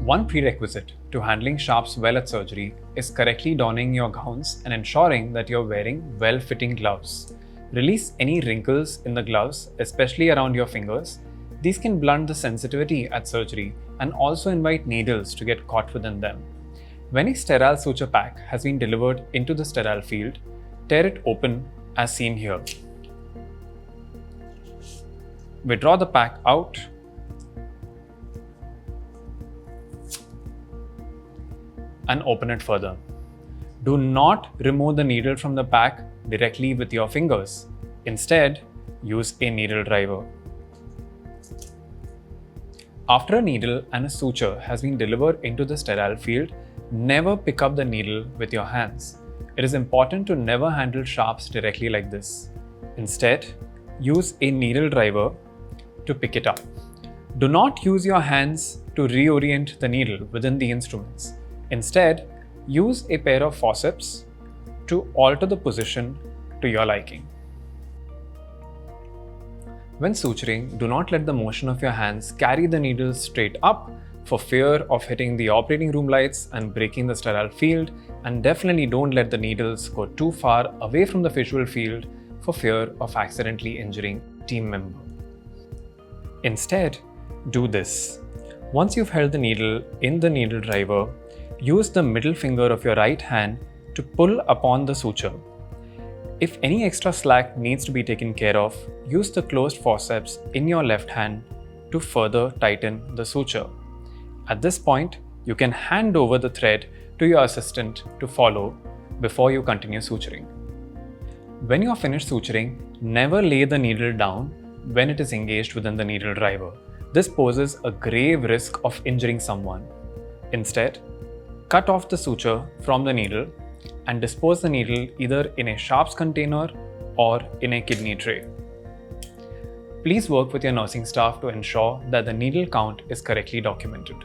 One prerequisite to handling sharps well at surgery is correctly donning your gowns and ensuring that you're wearing well-fitting gloves. Release any wrinkles in the gloves, especially around your fingers. These can blunt the sensitivity at surgery and also invite needles to get caught within them. When a sterile suture pack has been delivered into the sterile field, tear it open as seen here. Withdraw the pack out and open it further. Do not remove the needle from the pack directly with your fingers. Instead, use a needle driver. After a needle and a suture has been delivered into the sterile field, never pick up the needle with your hands. It is important to never handle sharps directly like this. Instead, use a needle driver to pick it up. Do not use your hands to reorient the needle within the instruments. Instead, use a pair of forceps to alter the position to your liking. When suturing, do not let the motion of your hands carry the needle straight up for fear of hitting the operating room lights and breaking the sterile field, and definitely don't let the needles go too far away from the visual field for fear of accidentally injuring a team member. Instead, do this. Once you've held the needle in the needle driver, use the middle finger of your right hand to pull upon the suture. If any extra slack needs to be taken care of, use the closed forceps in your left hand to further tighten the suture. At this point, you can hand over the thread to your assistant to follow before you continue suturing. When you are finished suturing, never lay the needle down when it is engaged within the needle driver. This poses a grave risk of injuring someone. Instead, cut off the suture from the needle and dispose the needle either in a sharps container or in a kidney tray. Please work with your nursing staff to ensure that the needle count is correctly documented.